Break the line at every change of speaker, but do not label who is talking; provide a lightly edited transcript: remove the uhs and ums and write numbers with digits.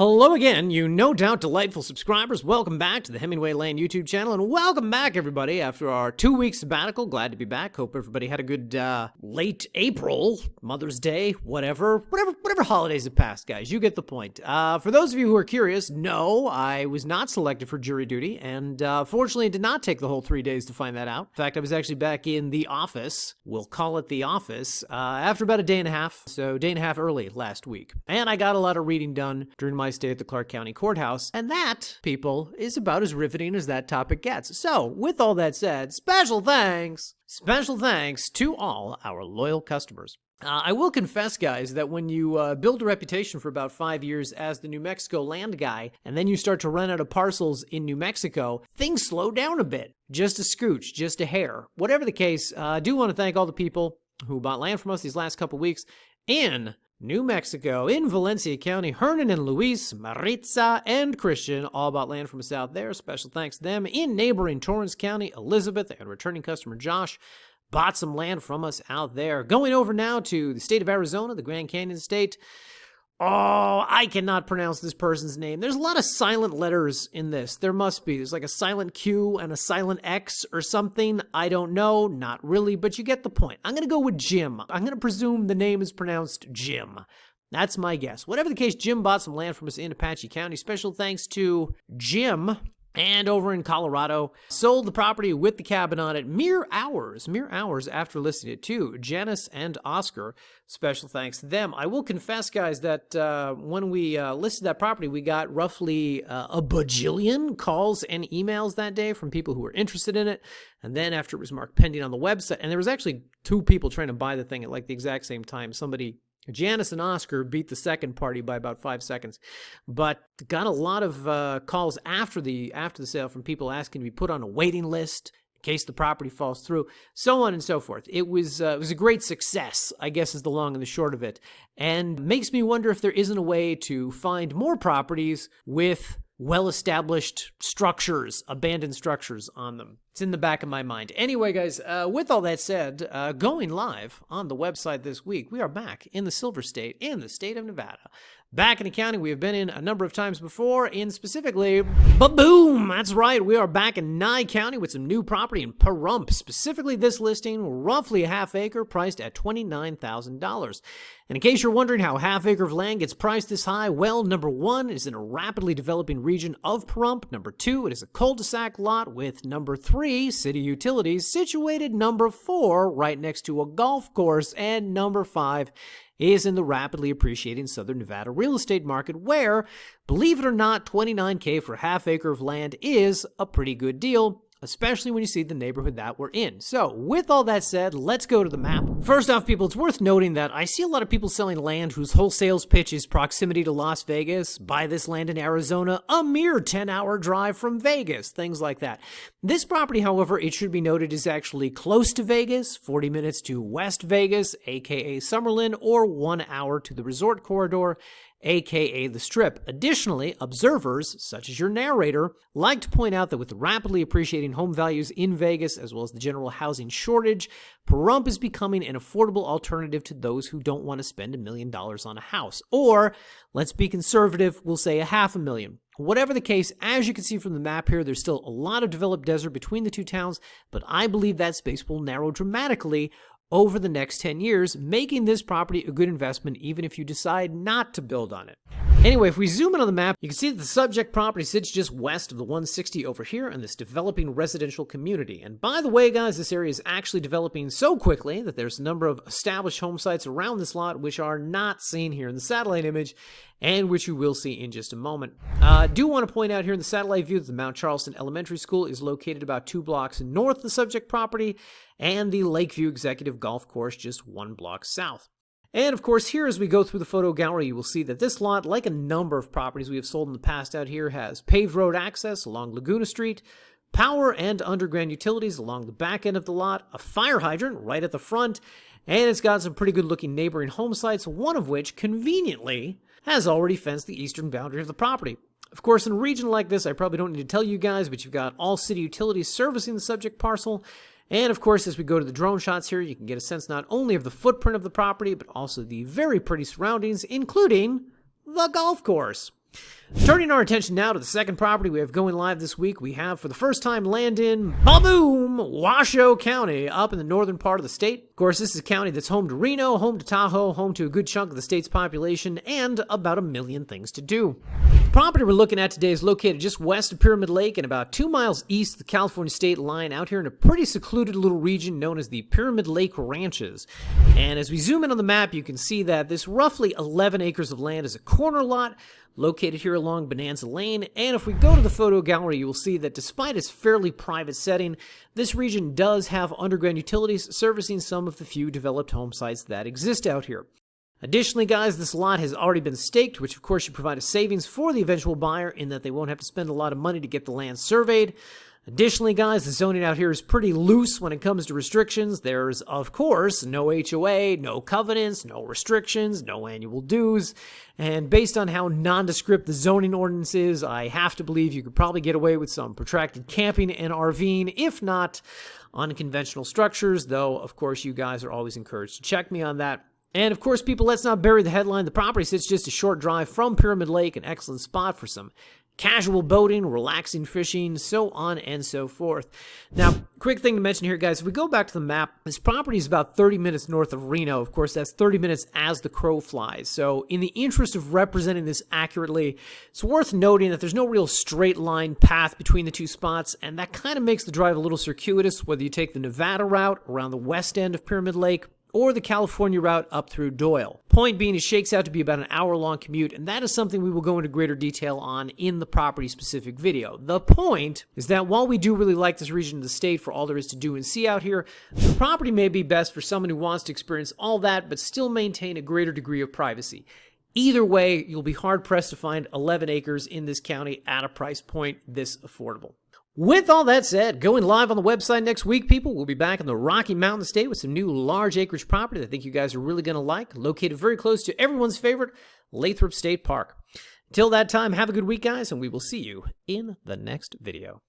Hello again, you no doubt delightful subscribers. Welcome back to the Hemingway Lane YouTube channel, and welcome back, everybody, after our 2-week sabbatical. Glad to be back. Hope everybody had a good late April, Mother's Day, whatever holidays have passed, guys. You get the point. For those of you who are curious, no, I was not selected for jury duty, and fortunately, it did not take the whole 3 days to find that out. In fact, I was actually back in the office. We'll call it the office after about a day and a half, so day and a half early last week. And I got a lot of reading done during my stay at the Clark County Courthouse, and that, people, is about as riveting as that topic gets. So, with all that said, special thanks to all our loyal customers. I will confess, guys, that when you build a reputation for about 5 years as the New Mexico land guy, and then you start to run out of parcels in New Mexico, things slow down a bit. Just a scooch, just a hair. Whatever the case, I do want to thank all the people who bought land from us these last couple weeks in New Mexico, in Valencia County. Hernan and Luis, Maritza, and Christian all bought land from us out there. Special thanks to them. In neighboring Torrance County, Elizabeth and returning customer Josh bought some land from us out there. Going over now to the state of Arizona, the Grand Canyon State. Oh, I cannot pronounce this person's name. There's a lot of silent letters in this. There must be. There's like a silent Q and a silent X or something. I don't know. Not really, but you get the point. I'm going to go with Jim. I'm going to presume the name is pronounced Jim. That's my guess. Whatever the case, Jim bought some land from us in Apache County. Special thanks to Jim. And over in Colorado, sold the property with the cabin on it mere hours after listing it to Janice and Oscar. Special thanks to them. I will confess, guys, that when we listed that property, we got roughly a bajillion calls and emails that day from people who were interested in it. And then after it was marked pending on the website, and there was actually 2 people trying to buy the thing at like the exact same time. Janice and Oscar beat the second party by about 5 seconds, but got a lot of calls after the sale from people asking to be put on a waiting list in case the property falls through, so on and so forth. It was a great success, I guess, is the long and the short of it, and makes me wonder if there isn't a way to find more properties with well-established structures, abandoned structures on them. It's in the back of my mind. Anyway, guys, with all that said, going live on the website this week, we are back in the Silver State, in the state of Nevada. Back in a county we have been in a number of times before, in specifically, ba-boom! That's right, we are back in Nye County with some new property in Pahrump. Specifically this listing, roughly a half acre, priced at $29,000. And in case you're wondering how a half acre of land gets priced this high, well, number 1, it is in a rapidly developing region of Pahrump. Number 2, it is a Cul De Sac Lot with number 3, city utilities, situated number 4, right next to a golf course, and number 5, is in the rapidly appreciating southern Nevada real estate market where, believe it or not, $29K for a half acre of land is a pretty good deal, especially when you see the neighborhood that we're in. So, with all that said, let's go to the map. First off, people, it's worth noting that I see a lot of people selling land whose whole sales pitch is proximity to Las Vegas. Buy this land in Arizona, a mere 10-hour drive from Vegas, things like that. This property, however, it should be noted, is actually close to Vegas, 40 minutes to West Vegas, aka Summerlin, or 1 hour to the resort corridor, aka the Strip. Additionally, observers, such as your narrator, like to point out that with the rapidly appreciating home values in Vegas, as well as the general housing shortage, Pahrump is becoming an affordable alternative to those who don't want to spend $1 million on a house. Or, let's be conservative, we'll say $500,000. Whatever the case, as you can see from the map here, there's still a lot of developed desert between the two towns, but I believe that space will narrow dramatically over the next 10 years, making this property a good investment even if you decide not to build on it. Anyway, if we zoom in on the map, you can see that the subject property sits just west of the 160 over here in this developing residential community. And by the way, guys, this area is actually developing so quickly that there's a number of established home sites around this lot which are not seen here in the satellite image, and which you will see in just a moment. I do want to point out here in the satellite view that the Mount Charleston Elementary School is located about 2 blocks north of the subject property, and the Lakeview Executive Golf Course just 1 block south. And of course, here as we go through the photo gallery, you will see that this lot, like a number of properties we have sold in the past out here, has paved road access along Laguna Street, power and underground utilities along the back end of the lot, a fire hydrant right at the front, and it's got some pretty good looking neighboring home sites, one of which, conveniently, has already fenced the eastern boundary of the property. Of course, in a region like this, I probably don't need to tell you guys, but you've got all city utilities servicing the subject parcel. And of course, as we go to the drone shots here, you can get a sense not only of the footprint of the property, but also the very pretty surroundings, including the golf course. Turning our attention now to the second property we have going live this week, we have for the first time land in ba-boom, Washoe County up in the northern part of the state. Of course, this is a county that's home to Reno, home to Tahoe, home to a good chunk of the state's population, and about 1 million things to do. The property we're looking at today is located just west of Pyramid Lake and about 2 miles east of the California state line out here in a pretty secluded little region known as the Pyramid Lake Ranches. And as we zoom in on the map, you can see that this roughly 11 acres of land is a corner lot located here along Bonanza Lane, and if we go to the photo gallery, you will see that despite its fairly private setting, this region does have underground utilities servicing some of the few developed home sites that exist out here. Additionally, guys, this lot has already been staked, which of course should provide a savings for the eventual buyer in that they won't have to spend a lot of money to get the land surveyed. Additionally, guys, the zoning out here is pretty loose when it comes to restrictions. There's, of course, no HOA, no covenants, no restrictions, no annual dues. And based on how nondescript the zoning ordinance is, I have to believe you could probably get away with some protracted camping and RVing, if not unconventional structures, though, of course, you guys are always encouraged to check me on that. And, of course, people, let's not bury the headline. The property sits just a short drive from Pyramid Lake, an excellent spot for some casual boating, relaxing fishing, so on and so forth. Now, quick thing to mention here, guys, if we go back to the map, this property is about 30 minutes north of Reno. Of course, that's 30 minutes as the crow flies. So in the interest of representing this accurately, it's worth noting that there's no real straight line path between the two spots, and that kind of makes the drive a little circuitous, whether you take the Nevada route around the west end of Pyramid Lake or the California route up through Doyle. Point being, it shakes out to be about an hour-long commute, and that is something we will go into greater detail on in the property-specific video. The point is that while we do really like this region of the state for all there is to do and see out here, the property may be best for someone who wants to experience all that but still maintain a greater degree of privacy. Either way, you'll be hard-pressed to find 11 acres in this county at a price point this affordable. With all that said, going live on the website next week, people, we'll be back in the Rocky Mountain State with some new large acreage property that I think you guys are really going to like, located very close to everyone's favorite Lathrop State Park. Until that time, have a good week, guys, and we will see you in the next video.